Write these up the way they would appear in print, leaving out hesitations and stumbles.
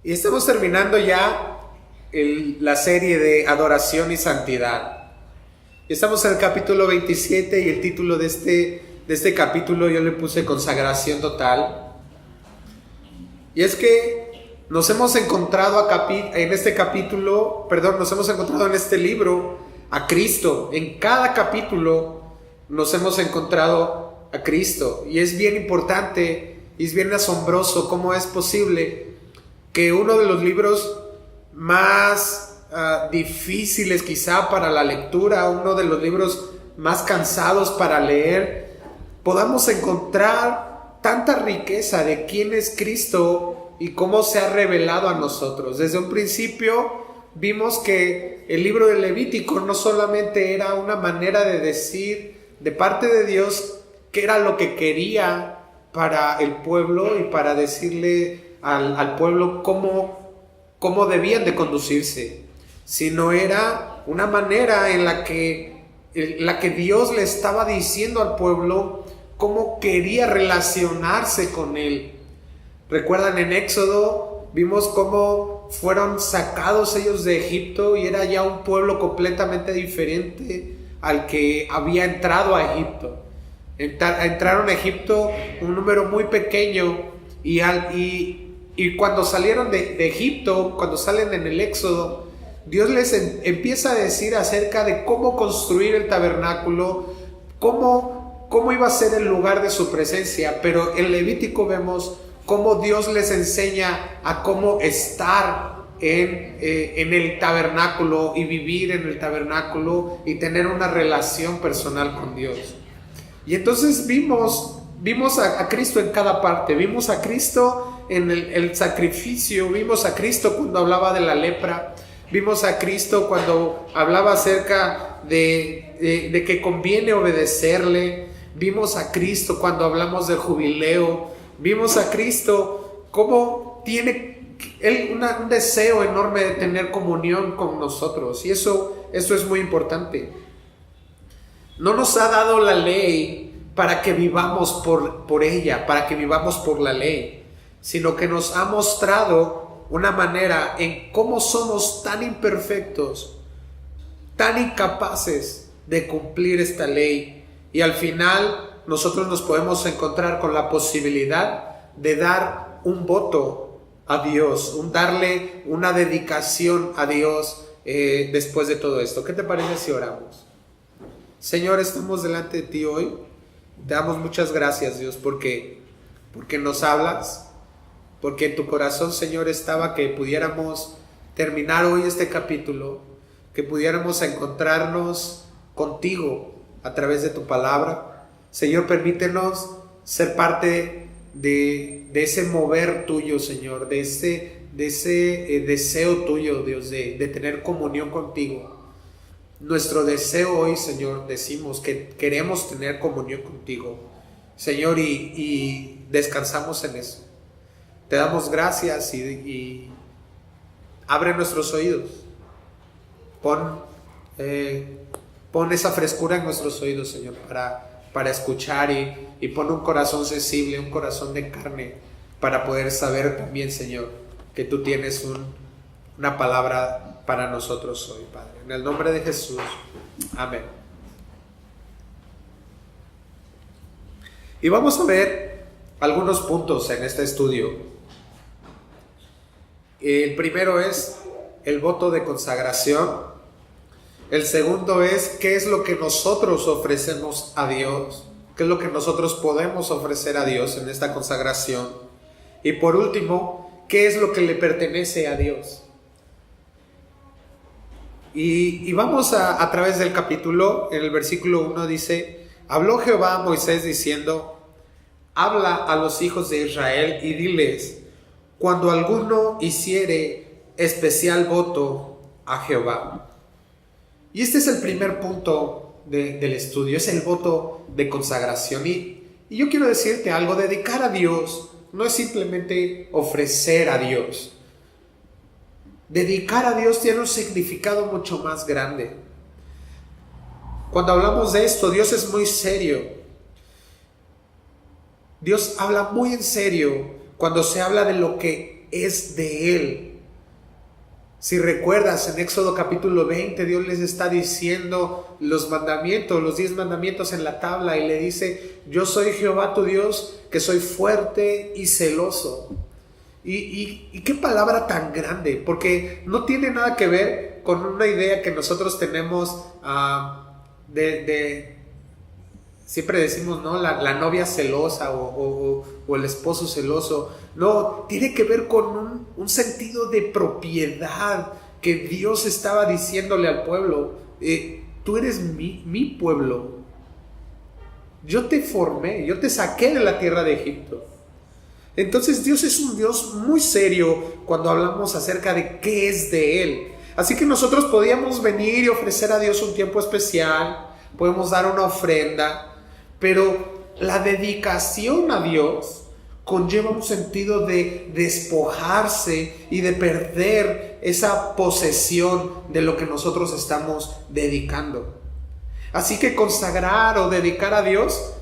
Y estamos terminando ya la serie de adoración y santidad. Estamos en el capítulo 27 y el título de este capítulo yo le puse consagración total. Y es que nos hemos encontrado en este libro a Cristo. En cada capítulo nos hemos encontrado a Cristo. Y es bien importante y es bien asombroso cómo es posible que uno de los libros más difíciles quizá para la lectura, uno de los libros más cansados para leer, podamos encontrar tanta riqueza de quién es Cristo y cómo se ha revelado a nosotros. Desde un principio vimos que el libro de Levítico no solamente era una manera de decir de parte de Dios qué era lo que quería para el pueblo y para decirle al pueblo cómo debían de conducirse, sino era una manera en la que Dios le estaba diciendo al pueblo cómo quería relacionarse con él. Recuerdan, en Éxodo vimos cómo fueron sacados ellos de Egipto y era ya un pueblo completamente diferente al que había entrado a Egipto. Entraron a Egipto un número muy pequeño y cuando salieron de Egipto, cuando salen en el Éxodo, Dios les empieza a decir acerca de cómo construir el tabernáculo, cómo iba a ser el lugar de su presencia. Pero en Levítico vemos cómo Dios les enseña a cómo estar en el tabernáculo y vivir en el tabernáculo y tener una relación personal con Dios. Y entonces vimos a Cristo en cada parte. Vimos a Cristo en el sacrificio, vimos a Cristo cuando hablaba de la lepra, vimos a Cristo cuando hablaba acerca de que conviene obedecerle, vimos a Cristo cuando hablamos del jubileo, vimos a Cristo cómo tiene Él un deseo enorme de tener comunión con nosotros, y eso es muy importante. No nos ha dado la ley para que vivamos por ella, para que vivamos por la ley, sino que nos ha mostrado una manera en cómo somos tan imperfectos, tan incapaces de cumplir esta ley, y al final nosotros nos podemos encontrar con la posibilidad de dar un voto a Dios, darle una dedicación a Dios después de todo esto. ¿Qué te parece si oramos? Señor, estamos delante de ti hoy. Te damos muchas gracias, Dios, porque nos hablas, porque en tu corazón, Señor, estaba que pudiéramos terminar hoy este capítulo, que pudiéramos encontrarnos contigo a través de tu palabra. Señor, permítenos ser parte de ese mover tuyo, Señor, de ese deseo tuyo, Dios, de tener comunión contigo. Nuestro deseo hoy, Señor, decimos que queremos tener comunión contigo, Señor, y descansamos en eso. Te damos gracias y abre nuestros oídos. Pon esa frescura en nuestros oídos, Señor, para escuchar, y pon un corazón sensible, un corazón de carne, para poder saber también, Señor, que tú tienes una palabra para nosotros hoy, Padre. En el nombre de Jesús, amén. Y vamos a ver algunos puntos en este estudio. El primero es el voto de consagración. El segundo es qué es lo que nosotros ofrecemos a Dios, qué es lo que nosotros podemos ofrecer a Dios en esta consagración. Y por último, qué es lo que le pertenece a Dios. Y vamos a través del capítulo. En el versículo 1 dice: habló Jehová a Moisés diciendo: habla a los hijos de Israel y diles, cuando alguno hiciere especial voto a Jehová. Y este es el primer punto del estudio, es el voto de consagración. Y yo quiero decirte algo: dedicar a Dios no es simplemente ofrecer a Dios. Dedicar a Dios tiene un significado mucho más grande. Cuando hablamos de esto, Dios es muy serio. Dios habla muy en serio cuando se habla de lo que es de Él. Si recuerdas, en Éxodo capítulo 20, Dios les está diciendo los mandamientos, los 10 mandamientos en la tabla, y le dice: yo soy Jehová tu Dios, que soy fuerte y celoso. Y qué palabra tan grande, porque no tiene nada que ver con una idea que nosotros tenemos siempre decimos, ¿no? La novia celosa o el esposo celoso. No, tiene que ver con un sentido de propiedad que Dios estaba diciéndole al pueblo. Tú eres mi pueblo. Yo te formé, yo te saqué de la tierra de Egipto. Entonces Dios es un Dios muy serio cuando hablamos acerca de qué es de Él. Así que nosotros podíamos venir y ofrecer a Dios un tiempo especial, podemos dar una ofrenda, pero la dedicación a Dios conlleva un sentido de despojarse y de perder esa posesión de lo que nosotros estamos dedicando. Así que consagrar o dedicar a Dios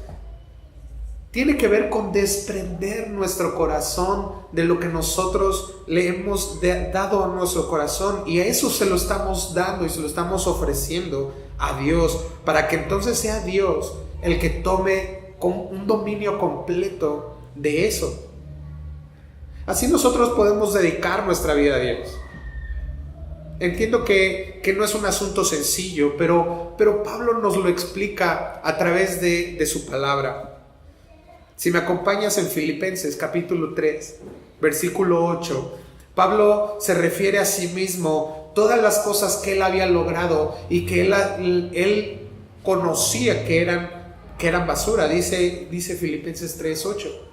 tiene que ver con desprender nuestro corazón de lo que nosotros le hemos dado a nuestro corazón, y a eso se lo estamos dando y se lo estamos ofreciendo a Dios, para que entonces sea Dios el que tome un dominio completo de eso. Así nosotros podemos dedicar nuestra vida a Dios. Entiendo que no es un asunto sencillo, pero Pablo nos lo explica a través de su palabra. Si me acompañas en Filipenses capítulo 3, versículo 8, Pablo se refiere a sí mismo todas las cosas que él había logrado y que él conocía que eran basura. Dice Filipenses 3, 8.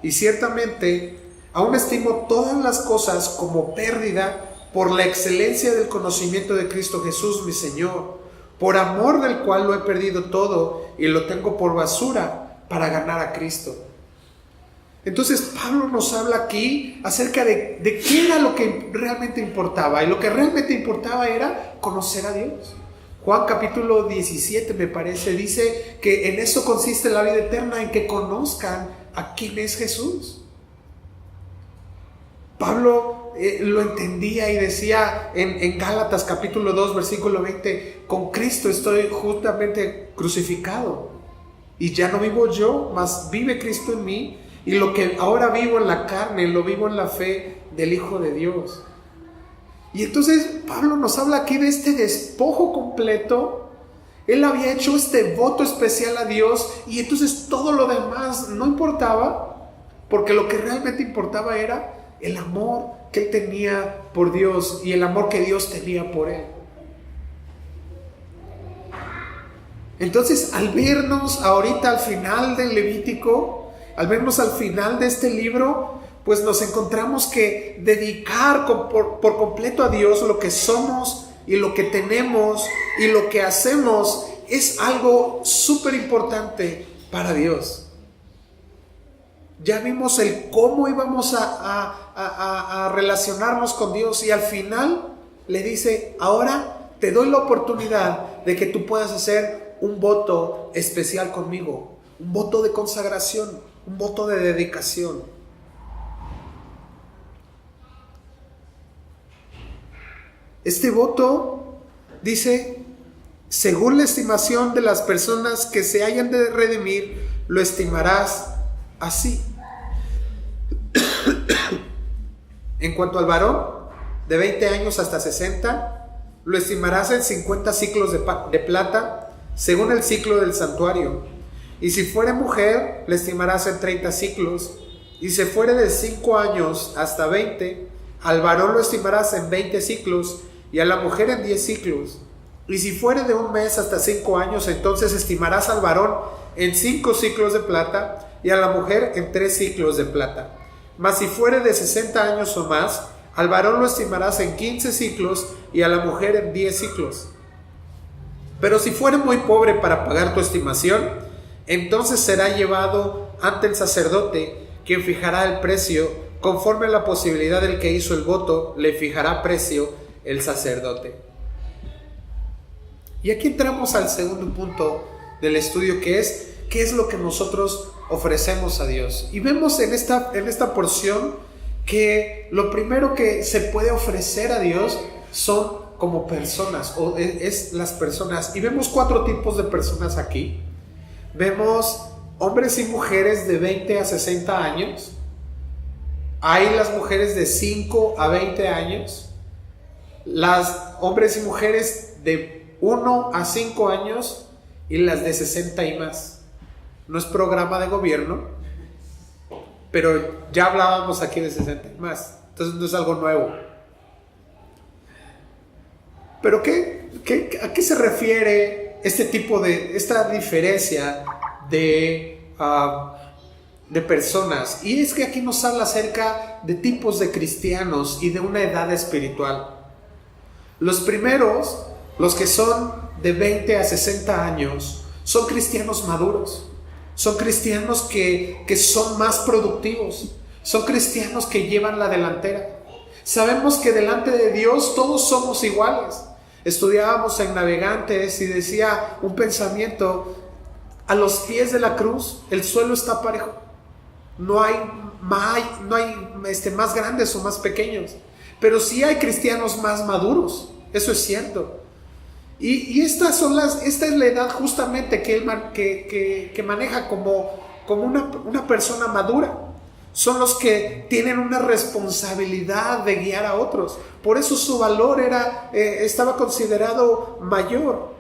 Y ciertamente aún estimo todas las cosas como pérdida por la excelencia del conocimiento de Cristo Jesús mi Señor, por amor del cual lo he perdido todo y lo tengo por basura para ganar a Cristo. Entonces Pablo nos habla aquí acerca de qué era lo que realmente importaba, y lo que realmente importaba era conocer a Dios. Juan capítulo 17 me parece, dice que en eso consiste la vida eterna, en que conozcan a quién es Jesús. Pablo lo entendía y decía en Gálatas capítulo 2 versículo 20: con Cristo estoy juntamente crucificado, y ya no vivo yo, mas vive Cristo en mí, y lo que ahora vivo en la carne, lo vivo en la fe del Hijo de Dios. Y entonces Pablo nos habla aquí de este despojo completo. Él había hecho este voto especial a Dios, y entonces todo lo demás no importaba, porque lo que realmente importaba era el amor que él tenía por Dios y el amor que Dios tenía por él. Entonces, al vernos ahorita al final del Levítico, al vernos al final de este libro, pues nos encontramos que dedicar por completo a Dios lo que somos y lo que tenemos y lo que hacemos es algo súper importante para Dios. Ya vimos el cómo íbamos a relacionarnos con Dios, y al final le dice: ahora te doy la oportunidad de que tú puedas hacer un voto especial conmigo, un voto de consagración, un voto de dedicación. Este voto dice: según la estimación de las personas que se hayan de redimir, lo estimarás así. En cuanto al varón, de 20 años hasta 60, lo estimarás en 50 ciclos de plata, según el ciclo del santuario. Y si fuere mujer, le estimarás en 30 ciclos. Y si fuere de 5 años hasta 20, al varón lo estimarás en 20 ciclos, y a la mujer en 10 ciclos. Y si fuere de 1 mes hasta 5 años, entonces estimarás al varón en 5 ciclos de plata, y a la mujer en 3 ciclos de plata. Mas si fuere de 60 años o más, al varón lo estimarás en 15 ciclos, y a la mujer en 10 ciclos. Pero si fuere muy pobre para pagar tu estimación, entonces será llevado ante el sacerdote, quien fijará el precio. Conforme a la posibilidad del que hizo el voto, le fijará precio el sacerdote. Y aquí entramos al segundo punto del estudio, que es: ¿qué es lo que nosotros ofrecemos a Dios. Y vemos en esta porción que lo primero que se puede ofrecer a Dios son como personas, o es las personas. Y vemos 4 tipos de personas aquí. Vemos hombres y mujeres de 20 a 60 años. Hay las mujeres de 5 a 20 años. Las hombres y mujeres de 1 a 5 años. Y las de 60 y más. No es programa de gobierno, pero ya hablábamos aquí de 60 y más. Entonces no es algo nuevo. Pero ¿a qué se refiere esta diferencia de personas? Y es que aquí nos habla acerca de tipos de cristianos y de una edad espiritual. Los primeros, los que son de 20 a 60 años, son cristianos maduros. Son cristianos que son más productivos. Son cristianos que llevan la delantera. Sabemos que delante de Dios todos somos iguales. Estudiábamos en Navegantes y decía un pensamiento: a los pies de la cruz el suelo está parejo. No hay más grandes o más pequeños. Pero sí hay cristianos más maduros. Eso es cierto. Y esta es la edad justamente que maneja como una persona madura. Son los que tienen una responsabilidad de guiar a otros. Por eso su valor estaba considerado mayor.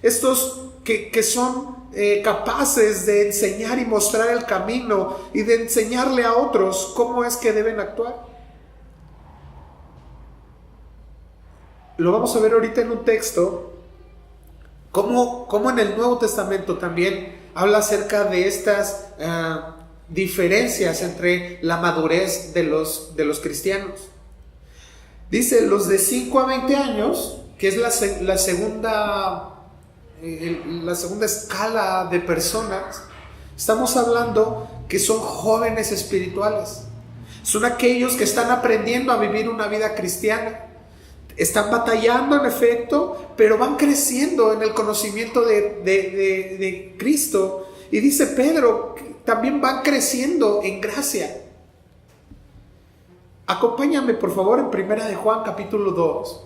Estos que son capaces de enseñar y mostrar el camino y de enseñarle a otros cómo es que deben actuar. Lo vamos a ver ahorita en un texto. Como en el Nuevo Testamento también habla acerca de estas diferencias entre la madurez de los cristianos. Dice, los de 5 a 20 años, que es la segunda escala de personas, estamos hablando que son jóvenes espirituales. Son aquellos que están aprendiendo a vivir una vida cristiana. Están batallando en efecto, pero van creciendo en el conocimiento de Cristo. Y dice Pedro, también van creciendo en gracia. Acompáñame por favor en 1 de Juan capítulo 2.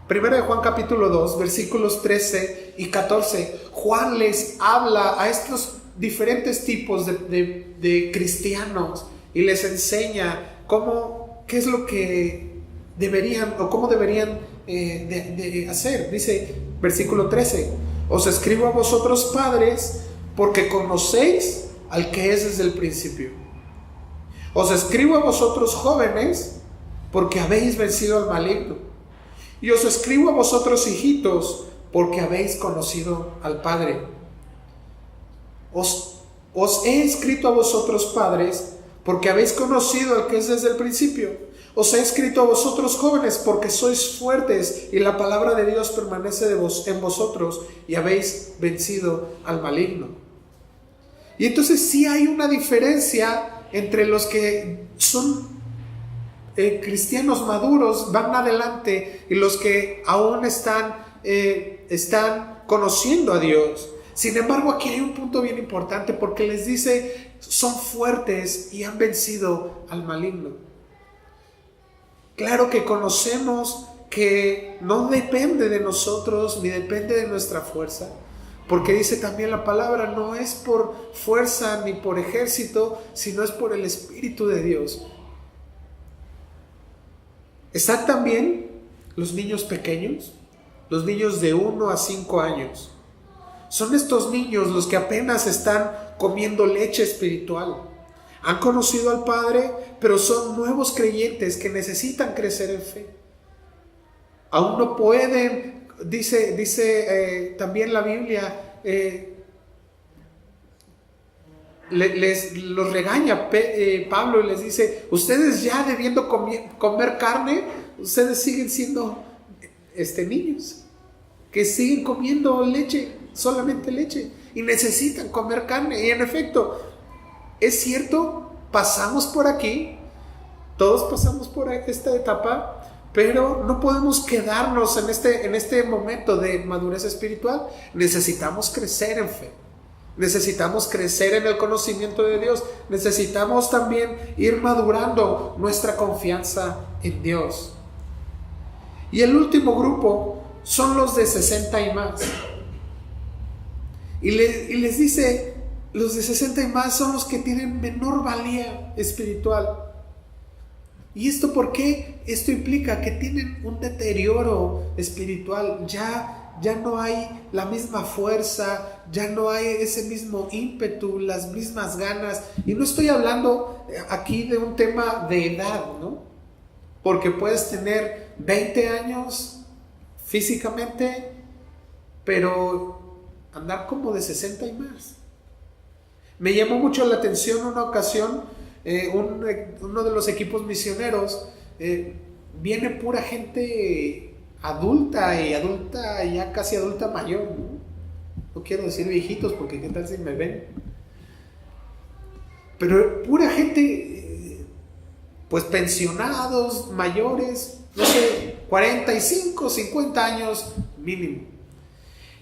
1 de Juan capítulo 2, versículos 13 y 14. Juan les habla a estos diferentes tipos de cristianos y les enseña qué es lo que deberían o cómo deberían de hacer. Dice versículo 13: os escribo a vosotros padres porque conocéis al que es desde el principio. Os escribo a vosotros jóvenes porque habéis vencido al maligno. Y os escribo a vosotros hijitos porque habéis conocido al Padre. Os he escrito a vosotros padres porque habéis conocido al que es desde el principio. Os he escrito a vosotros jóvenes porque sois fuertes y la palabra de Dios permanece en vosotros y habéis vencido al maligno. Y entonces sí hay una diferencia entre los que son cristianos maduros, van adelante, y los que aún están conociendo a Dios. Sin embargo, aquí hay un punto bien importante, porque les dice, son fuertes y han vencido al maligno. Claro que conocemos que no depende de nosotros ni depende de nuestra fuerza, porque dice también la palabra, no es por fuerza ni por ejército, sino es por el Espíritu de Dios. Están también los niños pequeños, los niños de 1 a 5 años. Son estos niños los que apenas están comiendo leche espiritual. Han conocido al Padre, pero son nuevos creyentes que necesitan crecer en fe. Aún no pueden, dice también la Biblia, los regaña Pablo y les dice, ustedes ya debiendo comer carne, ustedes siguen siendo niños que siguen comiendo leche, solamente leche, y necesitan comer carne. Y en efecto, es cierto, pasamos por aquí, todos pasamos por esta etapa, pero no podemos quedarnos en este momento de madurez espiritual. Necesitamos crecer en fe. Necesitamos crecer en el conocimiento de Dios. Necesitamos también ir madurando nuestra confianza en Dios. Y el último grupo son los de 60 y más. Y les dice, los de 60 y más son los que tienen menor valía espiritual. ¿Y esto por qué? Esto implica que tienen un deterioro espiritual. Ya no hay la misma fuerza, ya no hay ese mismo ímpetu, las mismas ganas. Y no estoy hablando aquí de un tema de edad, ¿no? Porque puedes tener 20 años físicamente, pero andar como de 60 y más. Me llamó mucho la atención una ocasión, uno de los equipos misioneros, viene pura gente adulta, ya casi adulta mayor, ¿no? No quiero decir viejitos porque qué tal si me ven. Pero pura gente, pues pensionados, mayores, no sé, 45, 50 años mínimo.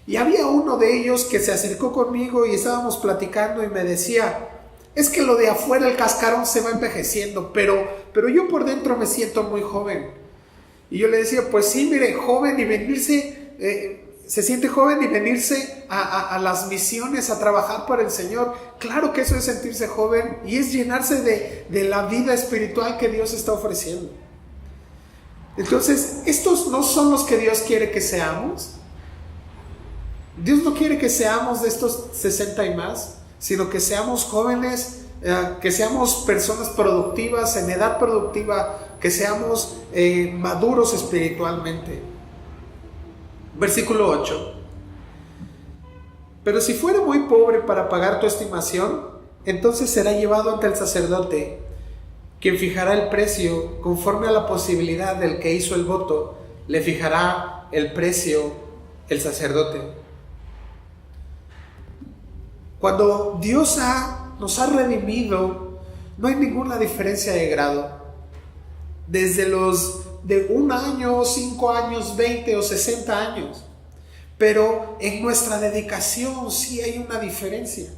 Y había uno de ellos que se acercó conmigo y estábamos platicando y me decía, es que lo de afuera, el cascarón se va envejeciendo, pero yo por dentro me siento muy joven. Y yo le decía, pues sí, mire, joven y venirse, se siente joven y venirse a las misiones, a trabajar para el Señor. Claro que eso es sentirse joven y es llenarse de la vida espiritual que Dios está ofreciendo. Entonces, estos no son los que Dios quiere que seamos. Dios no quiere que seamos de estos 60 y más, sino que seamos jóvenes, que seamos personas productivas, en edad productiva, que seamos maduros espiritualmente. Versículo 8. Pero si fuera muy pobre para pagar tu estimación, entonces será llevado ante el sacerdote, quien fijará el precio conforme a la posibilidad del que hizo el voto. Le fijará el precio el sacerdote. Cuando Dios nos ha redimido, no hay ninguna diferencia de grado. Desde los de 1 año, 5 años, 20 o 60 años. Pero en nuestra dedicación sí hay una diferencia.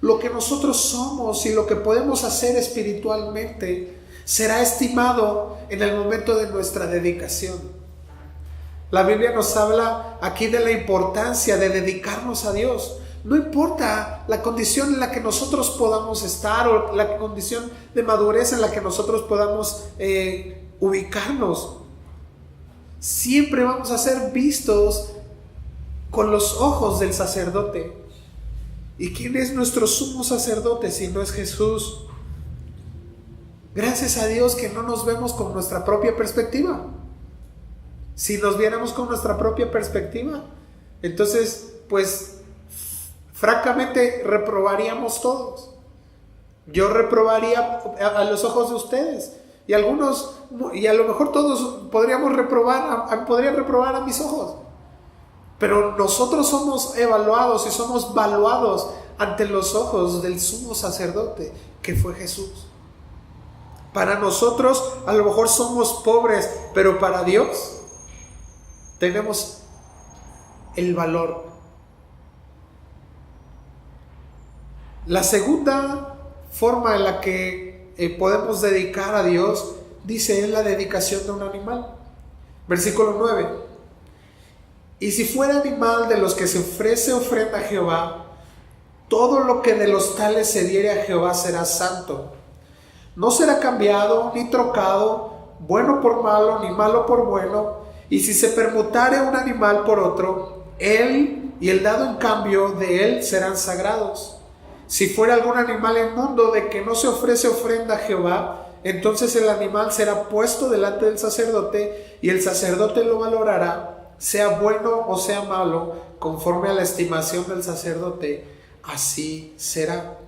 Lo que nosotros somos y lo que podemos hacer espiritualmente será estimado en el momento de nuestra dedicación. La Biblia nos habla aquí de la importancia de dedicarnos a Dios. No importa la condición en la que nosotros podamos estar o la condición de madurez en la que nosotros podamos ubicarnos. Siempre vamos a ser vistos con los ojos del sacerdote. ¿Y quién es nuestro sumo sacerdote si no es Jesús? Gracias a Dios que no nos vemos con nuestra propia perspectiva. Si nos viéramos con nuestra propia perspectiva, entonces pues francamente reprobaríamos todos. Yo reprobaría a los ojos de ustedes, y algunos, y a lo mejor todos podrían reprobar a mis ojos. Pero nosotros somos evaluados y somos valuados ante los ojos del sumo sacerdote, que fue Jesús. Para nosotros a lo mejor somos pobres, pero para Dios tenemos el valor. La segunda forma en la que podemos dedicar a Dios, dice, es la dedicación de un animal. Versículo 9. Y si fuera animal de los que se ofrece ofrenda a Jehová, todo lo que de los tales se diere a Jehová será santo. No será cambiado ni trocado, bueno por malo ni malo por bueno. Y si se permutare un animal por otro, él y el dado en cambio de él serán sagrados. Si fuera algún animal inmundo de que no se ofrece ofrenda a Jehová, entonces el animal será puesto delante del sacerdote, y el sacerdote lo valorará, sea bueno o sea malo, conforme a la estimación del sacerdote, así será.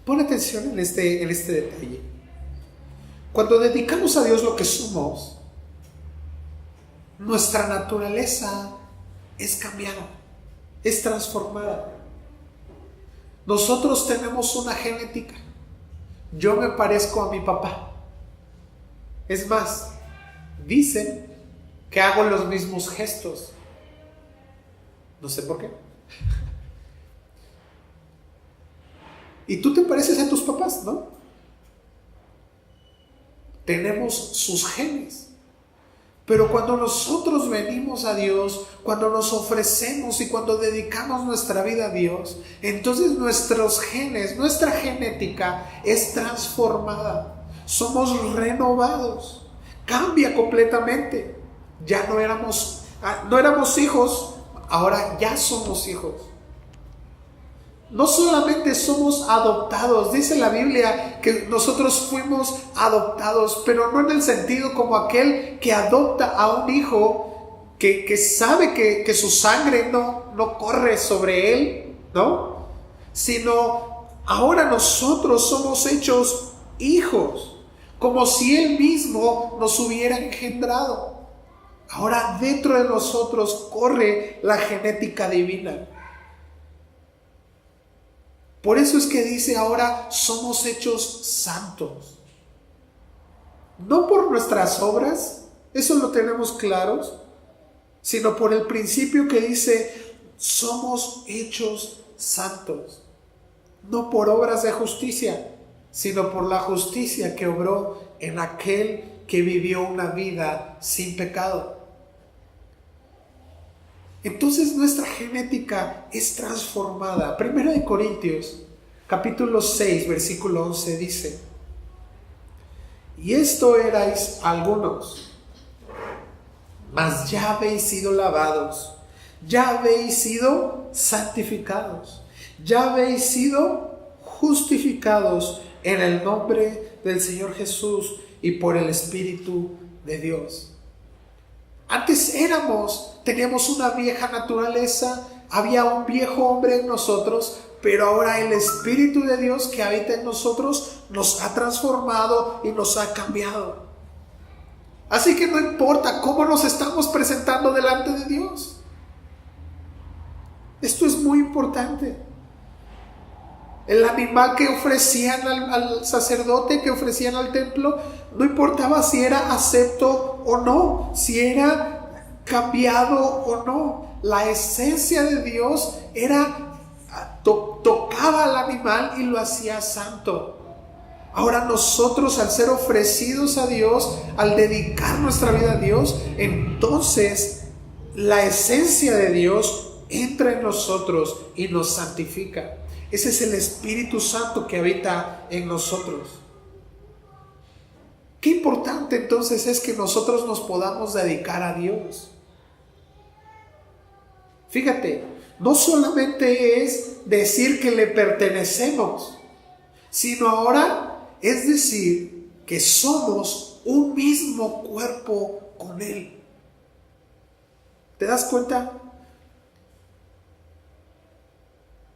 Pon atención en este detalle. Cuando dedicamos a Dios lo que somos, nuestra naturaleza es cambiada, es transformada. Nosotros tenemos una genética. Yo me parezco a mi papá. Es más, dicen que hago los mismos gestos. No sé por qué. Y tú te pareces a tus papás, ¿no? Tenemos sus genes. Pero cuando nosotros venimos a Dios, cuando nos ofrecemos y cuando dedicamos nuestra vida a Dios, entonces nuestros genes, nuestra genética es transformada. Somos renovados. Cambia completamente. Ya no éramos hijos, ahora ya somos hijos. No solamente somos adoptados, dice la Biblia que nosotros fuimos adoptados, pero no en el sentido como aquel que adopta a un hijo que sabe que su sangre no corre sobre él, ¿no? Sino ahora nosotros somos hechos hijos, como si él mismo nos hubiera engendrado. Ahora dentro de nosotros corre la genética divina. Por eso es que dice ahora somos hechos santos. No por nuestras obras, eso lo tenemos claros, sino por el principio que dice somos hechos santos. No por obras de justicia, sino por la justicia que obró en aquel que vivió una vida sin pecado. Entonces nuestra genética es transformada. 1 Corintios, capítulo 6, versículo 11 dice: y esto erais algunos, mas ya habéis sido lavados, ya habéis sido santificados, ya habéis sido justificados en el nombre del Señor Jesús y por el Espíritu de Dios. Antes teníamos una vieja naturaleza, había un viejo hombre en nosotros, pero ahora el Espíritu de Dios que habita en nosotros nos ha transformado y nos ha cambiado. Así que no importa cómo nos estamos presentando delante de Dios. Esto es muy importante. El animal que ofrecían al sacerdote, que ofrecían al templo, no importaba si era acepto o no, si era cambiado o no. La esencia de Dios tocaba al animal y lo hacía santo. Ahora nosotros, al ser ofrecidos a Dios, al dedicar nuestra vida a Dios, entonces la esencia de Dios entra en nosotros y nos santifica. Ese es el Espíritu Santo que habita en nosotros. Qué importante entonces es que nosotros nos podamos dedicar a Dios. Fíjate, no solamente es decir que le pertenecemos, sino ahora es decir que somos un mismo cuerpo con Él. ¿Te das cuenta?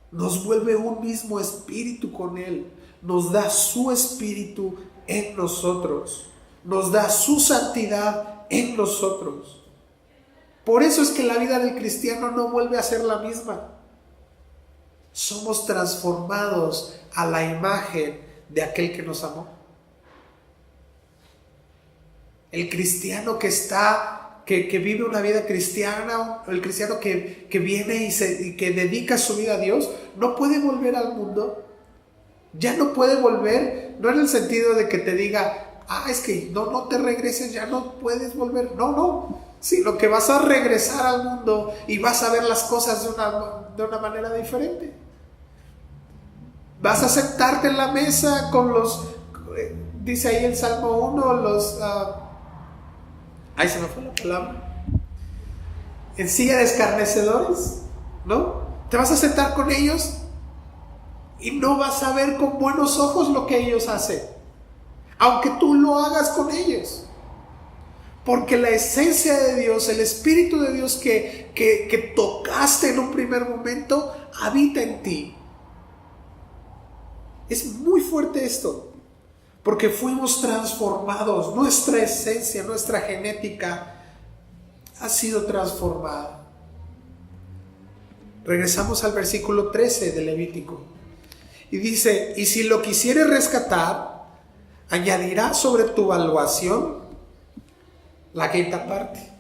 Nos vuelve un mismo espíritu con Él. Nos da su espíritu en nosotros. Nos da su santidad en nosotros. Por eso es que la vida del cristiano no vuelve a ser la misma. Somos transformados a la imagen de aquel que nos amó. El cristiano que vive una vida cristiana, el cristiano que viene y que dedica su vida a Dios, no puede volver al mundo. Ya no puede volver, no en el sentido de que te diga, es que no te regreses, ya no puedes volver. No, sino que vas a regresar al mundo y vas a ver las cosas de una manera diferente. Vas a sentarte en la mesa con dice ahí el Salmo 1, se me fue la palabra, en silla de escarnecedores, ¿no? Te vas a sentar con ellos y no vas a ver con buenos ojos lo que ellos hacen, aunque tú lo hagas con ellos, porque la esencia de Dios, el Espíritu de Dios que tocaste en un primer momento, habita en ti. Es muy fuerte esto, porque fuimos transformados, nuestra esencia, nuestra genética ha sido transformada. Regresamos al versículo 13 de Levítico. Y dice, y si lo quisieres rescatar, añadirá sobre tu valuación la quinta parte.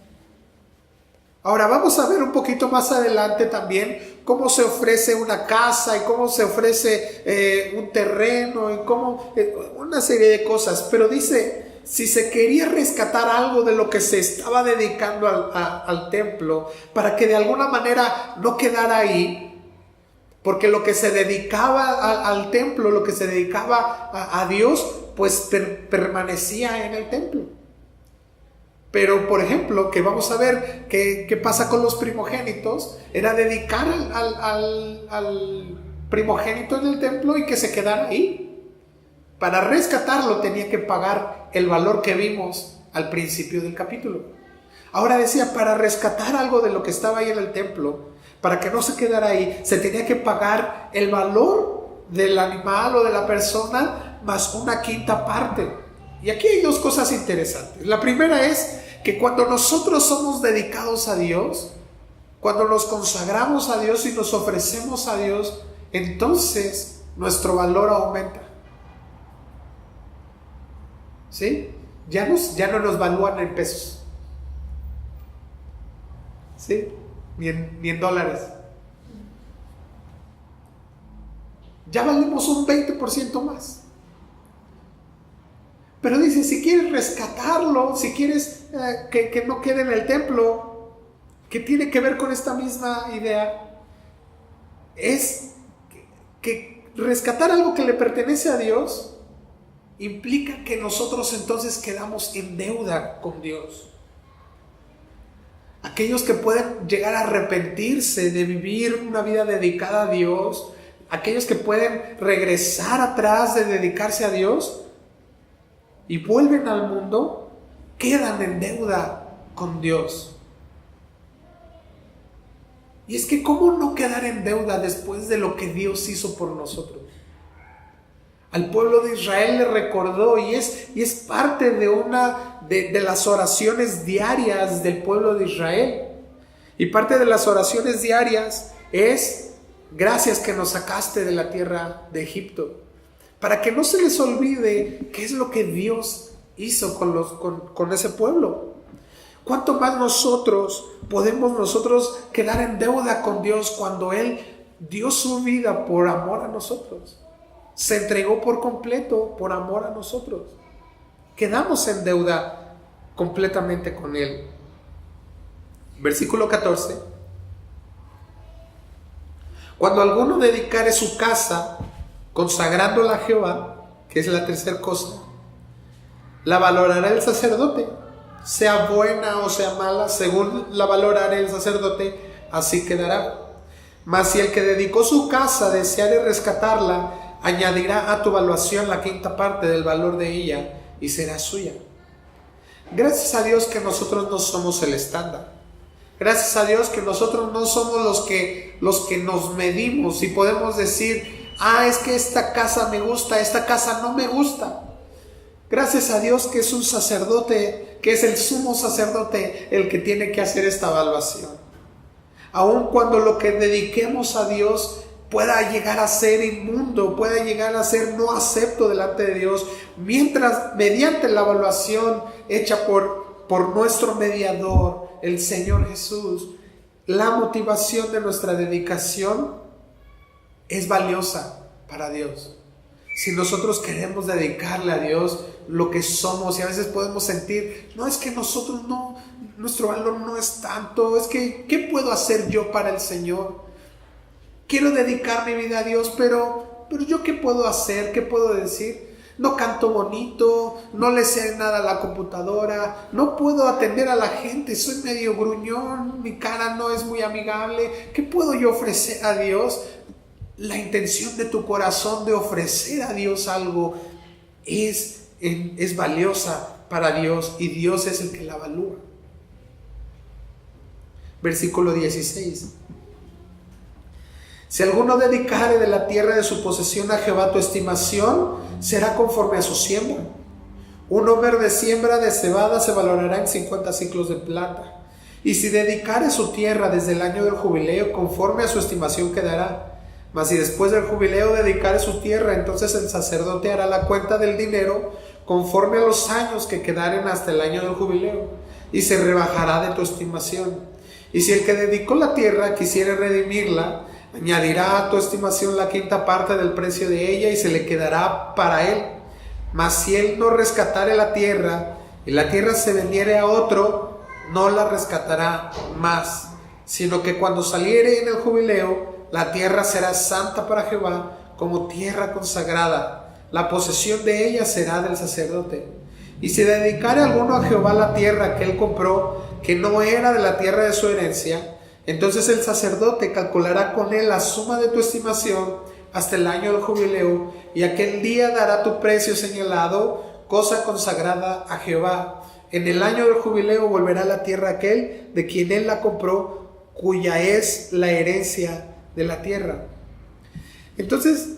Ahora vamos a ver un poquito más adelante también cómo se ofrece una casa y cómo se ofrece un terreno y cómo una serie de cosas. Pero dice, si se quería rescatar algo de lo que se estaba dedicando al templo, para que de alguna manera no quedara ahí, porque lo que se dedicaba al templo, lo que se dedicaba a Dios, pues permanecía en el templo. Pero, por ejemplo, que vamos a ver qué pasa con los primogénitos, era dedicar al primogénito en el templo y que se quedara ahí. Para rescatarlo tenía que pagar el valor que vimos al principio del capítulo. Ahora decía, para rescatar algo de lo que estaba ahí en el templo, para que no se quedara ahí, se tenía que pagar el valor del animal o de la persona más una quinta parte. Y aquí hay dos cosas interesantes. La primera es que cuando nosotros somos dedicados a Dios, cuando nos consagramos a Dios y nos ofrecemos a Dios, entonces nuestro valor aumenta. ¿Sí? Ya no nos valúan en pesos. ¿Sí? Ni en dólares. Ya valemos un 20% más. Pero dice, si quieres rescatarlo, si quieres que no quede en el templo, que tiene que ver con esta misma idea, es que rescatar algo que le pertenece a Dios implica que nosotros entonces quedamos en deuda con Dios. Aquellos que pueden llegar a arrepentirse de vivir una vida dedicada a Dios, aquellos que pueden regresar atrás de dedicarse a Dios y vuelven al mundo, quedan en deuda con Dios. Y es que ¿cómo no quedar en deuda después de lo que Dios hizo por nosotros? Al pueblo de Israel le recordó, y es parte de las oraciones diarias del pueblo de Israel. Y parte de las oraciones diarias es: gracias que nos sacaste de la tierra de Egipto. Para que no se les olvide qué es lo que Dios hizo con ese pueblo. ¿Cuánto más podemos nosotros quedar en deuda con Dios cuando Él dio su vida por amor a nosotros? Se entregó por completo por amor a nosotros. Quedamos en deuda completamente con Él. Versículo 14. Cuando alguno dedicare su casa, consagrándola a Jehová, que es la tercera cosa, la valorará el sacerdote, sea buena o sea mala, según la valorará el sacerdote, así quedará. Mas si el que dedicó su casa deseare rescatarla, añadirá a tu valuación la quinta parte del valor de ella y será suya. Gracias a Dios que nosotros no somos el estándar. Gracias a Dios que nosotros no somos los que nos medimos y podemos decir: es que esta casa me gusta, esta casa no me gusta. Gracias a Dios que es un sacerdote, que es el sumo sacerdote el que tiene que hacer esta evaluación. Aun cuando lo que dediquemos a Dios pueda llegar a ser inmundo, pueda llegar a ser no acepto delante de Dios, mientras mediante la evaluación hecha por nuestro mediador, el Señor Jesús, la motivación de nuestra dedicación es valiosa para Dios. Si nosotros queremos dedicarle a Dios lo que somos, y a veces podemos sentir: no, es que nosotros no, nuestro valor no es tanto, es que ¿qué puedo hacer yo para el Señor? Quiero dedicar mi vida a Dios, pero ¿yo qué puedo hacer? ¿Qué puedo decir? No canto bonito, no le sé nada a la computadora, no puedo atender a la gente, soy medio gruñón, mi cara no es muy amigable. ¿Qué puedo yo ofrecer a Dios? La intención de tu corazón de ofrecer a Dios algo es valiosa para Dios, y Dios es el que la evalúa. Versículo 16. Si alguno dedicare de la tierra de su posesión a Jehová, tu estimación será conforme a su siembra. Un homer de siembra de cebada se valorará en 50 siclos de plata. Y si dedicare su tierra desde el año del jubileo, conforme a su estimación quedará. Mas si después del jubileo dedicare su tierra, entonces el sacerdote hará la cuenta del dinero conforme a los años que quedaren hasta el año del jubileo, y se rebajará de tu estimación. Y si el que dedicó la tierra quisiere redimirla, añadirá a tu estimación la quinta parte del precio de ella y se le quedará para él. Mas si él no rescatare la tierra y la tierra se vendiere a otro, no la rescatará más, sino que cuando saliere en el jubileo, la tierra será santa para Jehová como tierra consagrada. La posesión de ella será del sacerdote. Y si dedicare alguno a Jehová la tierra que él compró, que no era de la tierra de su herencia, entonces el sacerdote calculará con él la suma de tu estimación hasta el año del jubileo, y aquel día dará tu precio señalado, cosa consagrada a Jehová. En el año del jubileo volverá la tierra a aquel de quien él la compró, cuya es la herencia de la tierra. Entonces,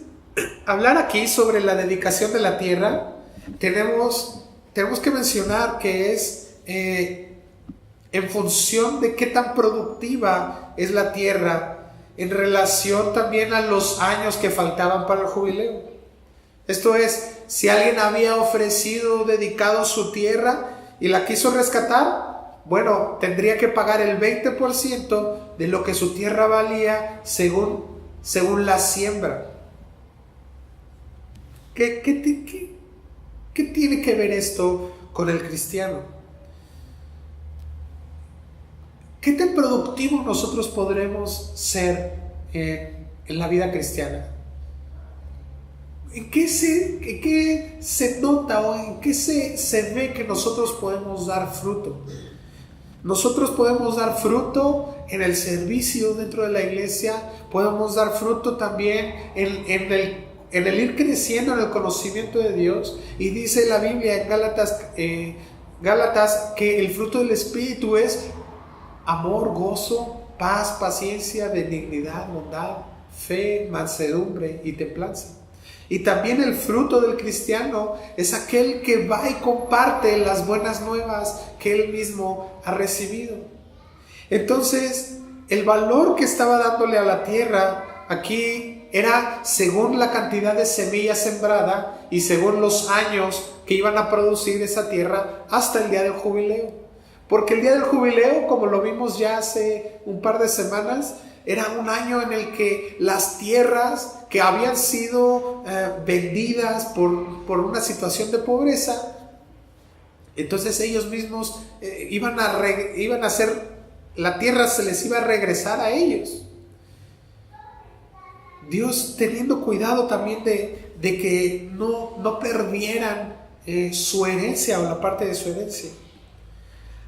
hablar aquí sobre la dedicación de la tierra, tenemos que mencionar que es en función de qué tan productiva es la tierra en relación también a los años que faltaban para el jubileo. Esto es, si alguien había ofrecido, dedicado su tierra y la quiso rescatar, bueno, tendría que pagar el 20% de lo que su tierra valía según la siembra. ¿Qué tiene que ver esto con el cristiano? ¿Qué tan productivos nosotros podremos ser en la vida cristiana? ¿En qué se nota o en qué se ve que nosotros podemos dar fruto? Nosotros podemos dar fruto en el servicio dentro de la iglesia, podemos dar fruto también en el ir creciendo en el conocimiento de Dios. Y dice la Biblia en Gálatas que el fruto del Espíritu es amor, gozo, paz, paciencia, benignidad, bondad, fe, mansedumbre y templanza. Y también el fruto del cristiano es aquel que va y comparte las buenas nuevas que él mismo ha recibido. Entonces, el valor que estaba dándole a la tierra aquí era según la cantidad de semilla sembrada y según los años que iban a producir esa tierra hasta el día del jubileo. Porque el día del jubileo, como lo vimos ya hace un par de semanas, era un año en el que las tierras que habían sido vendidas por una situación de pobreza, entonces ellos mismos iban a hacer, la tierra se les iba a regresar a ellos. Dios teniendo cuidado también de que no perdieran su herencia o la parte de su herencia.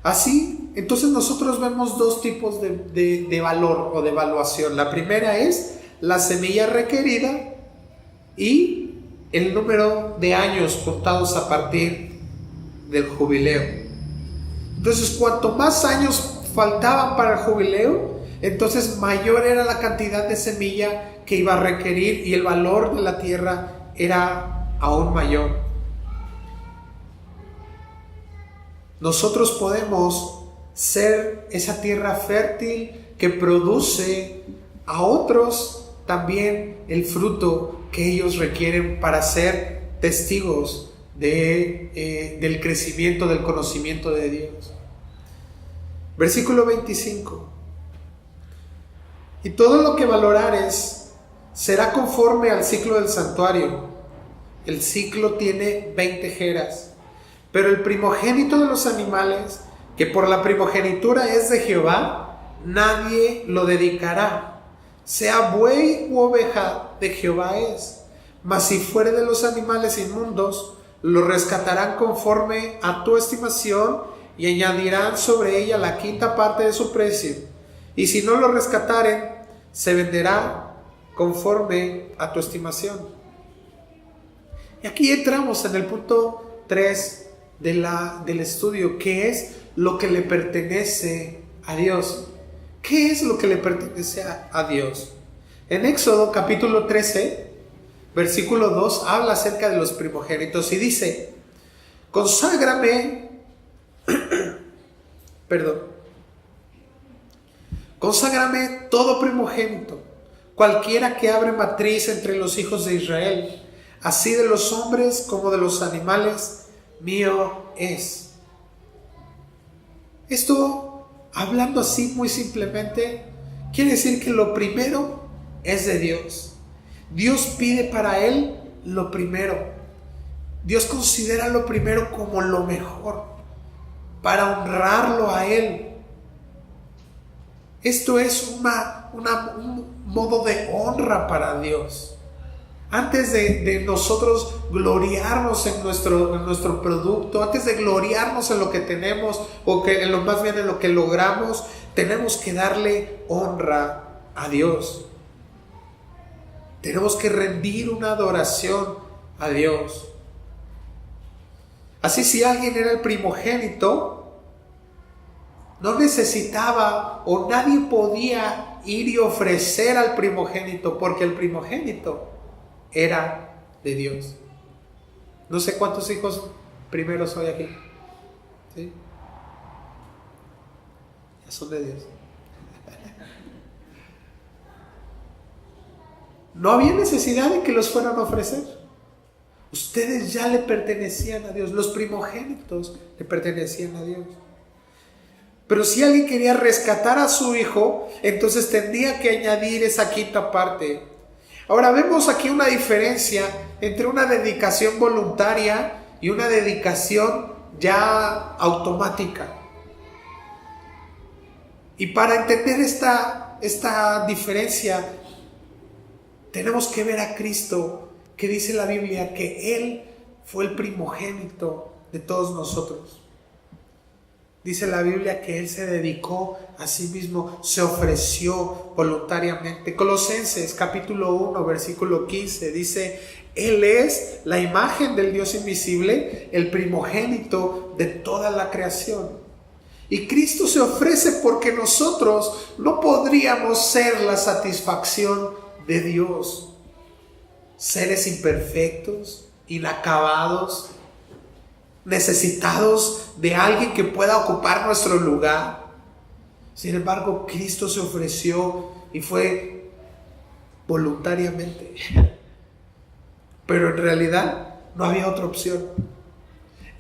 Así, entonces nosotros vemos dos tipos de valor o de evaluación. La primera es la semilla requerida y el número de años contados a partir del jubileo. Entonces, cuanto más años faltaban para el jubileo, entonces mayor era la cantidad de semilla que iba a requerir y el valor de la tierra era aún mayor. Nosotros podemos ser esa tierra fértil que produce a otros también el fruto que ellos requieren para ser testigos del crecimiento, del conocimiento de Dios. Versículo 25. Y todo lo que valorares será conforme al ciclo del santuario. El ciclo tiene 20 jeras. Pero el primogénito de los animales, que por la primogenitura es de Jehová, nadie lo dedicará. Sea buey u oveja, de Jehová es. Mas si fuere de los animales inmundos, lo rescatarán conforme a tu estimación y añadirán sobre ella la quinta parte de su precio. Y si no lo rescataren, se venderá conforme a tu estimación. Y aquí entramos en el punto 3 del estudio, que es lo que le pertenece a Dios. ¿Qué es lo que le pertenece a Dios? En Éxodo capítulo 13, versículo 2, habla acerca de los primogénitos y dice: conságrame todo primogénito, cualquiera que abre matriz entre los hijos de Israel, así de los hombres como de los animales, mío es. Esto hablando así muy simplemente, quiere decir que lo primero es de Dios. Dios pide para él lo primero. Dios considera lo primero como lo mejor, para honrarlo a él. Esto es un modo de honra para Dios. Antes de nosotros gloriarnos en nuestro producto, antes de gloriarnos en lo que tenemos, o que más bien en lo que logramos, tenemos que darle honra a Dios. Tenemos que rendir una adoración a Dios. Así, si alguien era el primogénito, no necesitaba o nadie podía ir y ofrecer al primogénito, porque el primogénito era de Dios. No sé cuántos hijos primeros hay aquí. ¿Sí? Ya son de Dios. No había necesidad de que los fueran a ofrecer. Ustedes ya le pertenecían a Dios. Los primogénitos le pertenecían a Dios. Pero si alguien quería rescatar a su hijo, entonces tendría que añadir esa quinta parte. Ahora vemos aquí una diferencia entre una dedicación voluntaria y una dedicación ya automática. Y para entender esta diferencia, tenemos que ver a Cristo, que dice la Biblia que Él fue el primogénito de todos nosotros. Dice la Biblia que Él se dedicó a sí mismo, se ofreció voluntariamente. Colosenses capítulo 1, versículo 15 dice: Él es la imagen del Dios invisible, el primogénito de toda la creación. Y Cristo se ofrece porque nosotros no podríamos ser la satisfacción de Dios. Seres imperfectos, inacabados, necesitados de alguien que pueda ocupar nuestro lugar. Sin embargo, Cristo se ofreció y fue voluntariamente. Pero en realidad no había otra opción.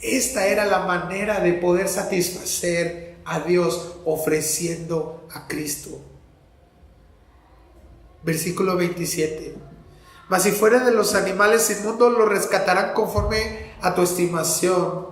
Esta era la manera de poder satisfacer a Dios, ofreciendo a Cristo. Versículo 27. Mas si fuera de los animales inmundos, los rescatarán conforme a tu estimación,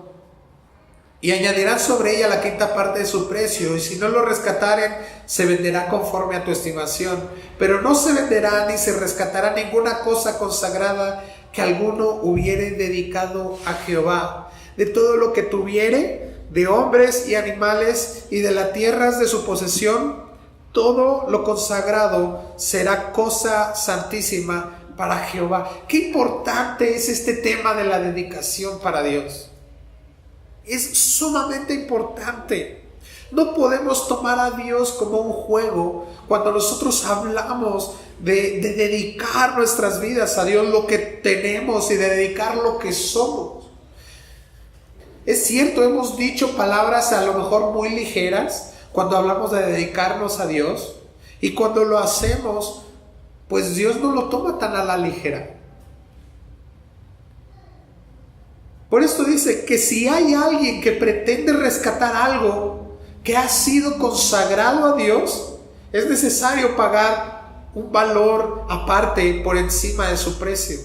y añadirán sobre ella la quinta parte de su precio. Y si no lo rescataren, se venderá conforme a tu estimación. Pero no se venderá ni se rescatará ninguna cosa consagrada que alguno hubiere dedicado a Jehová. De todo lo que tuviere, de hombres y animales y de las tierras de su posesión, todo lo consagrado será cosa santísima para Jehová. Qué importante es este tema de la dedicación para Dios. Es sumamente importante. No podemos tomar a Dios como un juego cuando nosotros hablamos de dedicar nuestras vidas a Dios, lo que tenemos, y de dedicar lo que somos. Es cierto, hemos dicho palabras a lo mejor muy ligeras cuando hablamos de dedicarnos a Dios, y cuando lo hacemos, pues Dios no lo toma tan a la ligera. Por esto dice que si hay alguien que pretende rescatar algo que ha sido consagrado a Dios, es necesario pagar un valor aparte por encima de su precio.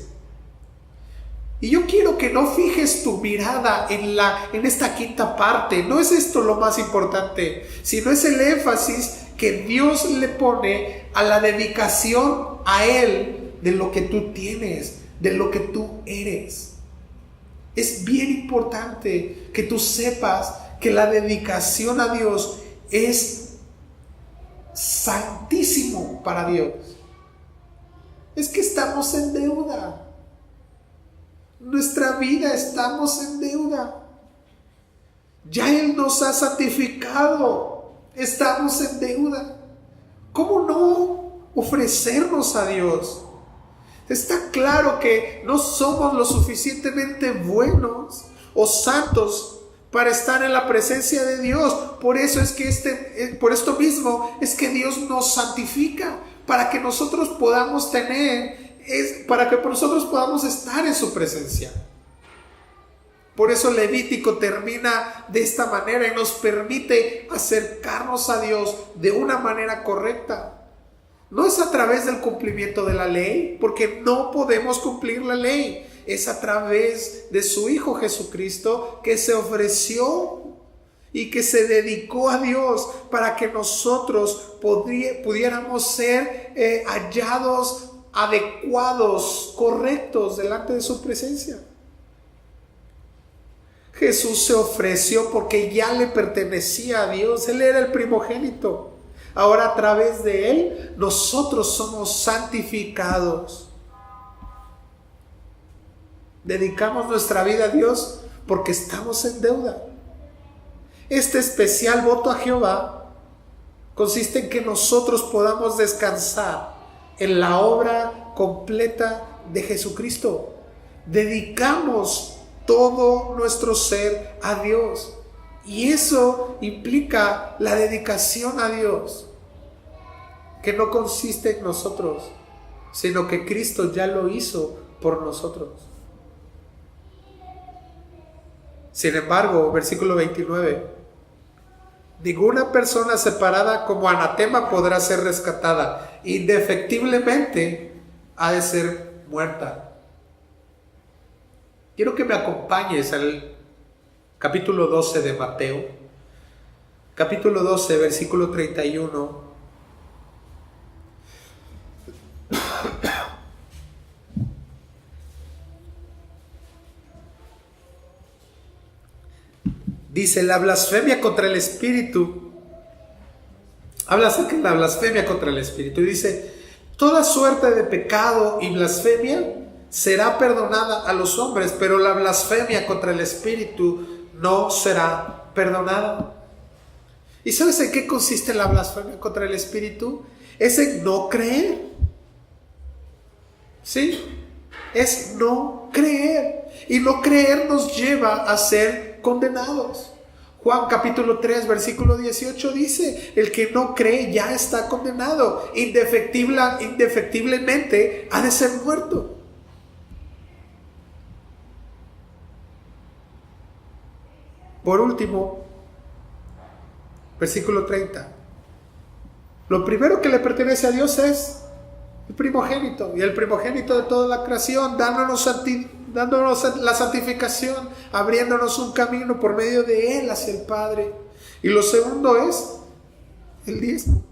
Y yo quiero que no fijes tu mirada en esta quinta parte. No es esto lo más importante, sino es el énfasis que Dios le pone a la dedicación a Él de lo que tú tienes, de lo que tú eres. Es bien importante que tú sepas que la dedicación a Dios es santísimo para Dios. Es que estamos en deuda. Nuestra vida estamos en deuda. Ya Él nos ha santificado. Estamos en deuda. ¿Cómo no ofrecernos a Dios? Está claro que no somos lo suficientemente buenos o santos para estar en la presencia de Dios. Por eso es que por esto mismo es que Dios nos santifica, para que nosotros podamos para que nosotros podamos estar en su presencia. Por eso Levítico termina de esta manera y nos permite acercarnos a Dios de una manera correcta. No es a través del cumplimiento de la ley, porque no podemos cumplir la ley. Es a través de su Hijo Jesucristo, que se ofreció y que se dedicó a Dios para que nosotros pudiéramos ser hallados adecuados, correctos delante de su presencia. Jesús se ofreció porque ya le pertenecía a Dios. Él era el primogénito. Ahora a través de Él nosotros somos santificados. Dedicamos nuestra vida a Dios porque estamos en deuda. Este especial voto a Jehová consiste en que nosotros podamos descansar en la obra completa de Jesucristo. Dedicamos todo nuestro ser a Dios. Y eso implica la dedicación a Dios, que no consiste en nosotros, sino que Cristo ya lo hizo por nosotros. Sin embargo, versículo 29, ninguna persona separada como anatema podrá ser rescatada, indefectiblemente ha de ser muerta. Quiero que me acompañes al capítulo 12 de Mateo, capítulo 12, versículo 31. Dice: la blasfemia contra el Espíritu. Habla acerca de la blasfemia contra el Espíritu y dice: toda suerte de pecado y blasfemia será perdonada a los hombres, pero la blasfemia contra el Espíritu no será perdonada. ¿Y sabes en qué consiste la blasfemia contra el Espíritu? Es en no creer. ¿Sí? Es no creer. Y no creer nos lleva a ser condenados. Juan capítulo 3 versículo 18 dice: el que no cree ya está condenado, indefectiblemente ha de ser muerto. Por último, versículo 30. Lo primero que le pertenece a Dios es el primogénito, y el primogénito de toda la creación, dándonos la santificación, abriéndonos un camino por medio de Él hacia el Padre. Y lo segundo es el diezmo.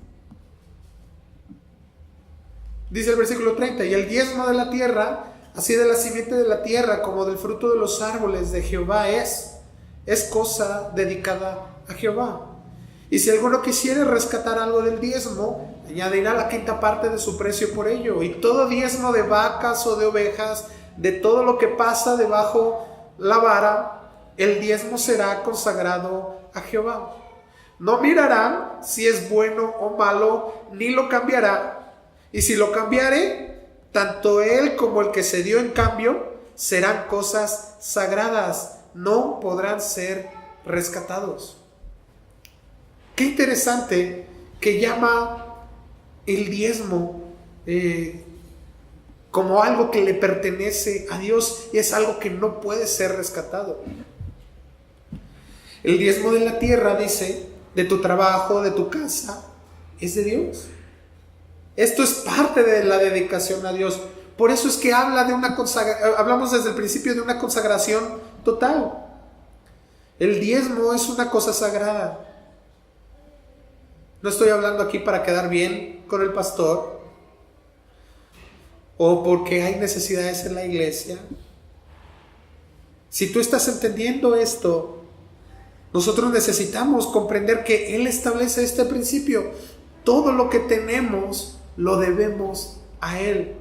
Dice el versículo 30, y el diezmo de la tierra, así de la simiente de la tierra como del fruto de los árboles de Jehová es cosa dedicada a Jehová. Y si alguno quisiere rescatar algo del diezmo, añadirá la quinta parte de su precio por ello. Y todo diezmo de vacas o de ovejas, de todo lo que pasa debajo la vara, el diezmo será consagrado a Jehová. No mirará si es bueno o malo, ni lo cambiará. Y si lo cambiare, tanto él como el que se dio en cambio serán cosas sagradas, no podrán ser rescatados. Qué interesante que llama el diezmo como algo que le pertenece a Dios y es algo que no puede ser rescatado. El diezmo de la tierra, dice, de tu trabajo, de tu casa, es de Dios. Esto es parte de la dedicación a Dios. Por eso es que hablamos desde el principio de una consagración total. El diezmo es una cosa sagrada. No estoy hablando aquí para quedar bien con el pastor o porque hay necesidades en la iglesia. Si tú estás entendiendo esto, nosotros necesitamos comprender que Él establece este principio. Todo lo que tenemos lo debemos a Él.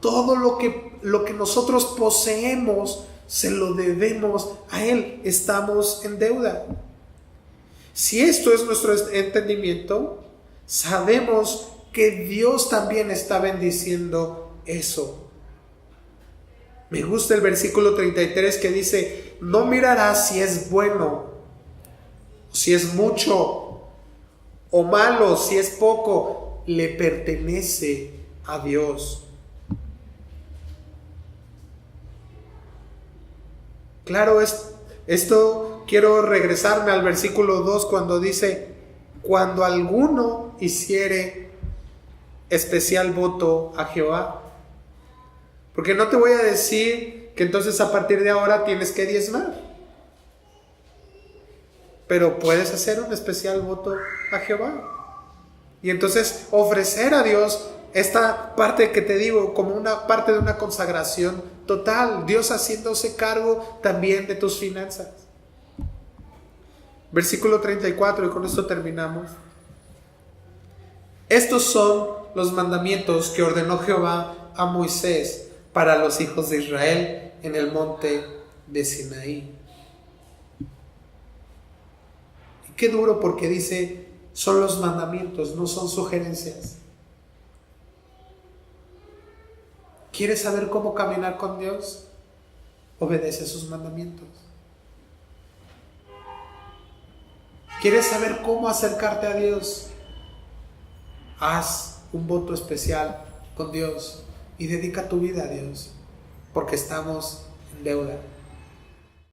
Todo lo que nosotros poseemos se lo debemos a Él. Estamos en deuda. Si esto es nuestro entendimiento, sabemos que Dios también está bendiciendo eso. Me gusta el versículo 33 que dice: no mirarás si es bueno, si es mucho, o malo, si es poco, le pertenece a Dios. Claro, esto quiero regresarme al versículo 2 cuando dice, cuando alguno hiciere especial voto a Jehová. Porque no te voy a decir que entonces a partir de ahora tienes que diezmar. Pero puedes hacer un especial voto a Jehová. Y entonces ofrecer a Dios esta parte que te digo como una parte de una consagración total. Dios haciéndose cargo también de tus finanzas. Versículo 34, y con esto terminamos. Estos son los mandamientos que ordenó Jehová a Moisés para los hijos de Israel en el monte de Sinaí. Y qué duro, porque dice, son los mandamientos, no son sugerencias. ¿Quieres saber cómo caminar con Dios? Obedece sus mandamientos. ¿Quieres saber cómo acercarte a Dios? Haz un voto especial con Dios y dedica tu vida a Dios, porque estamos en deuda.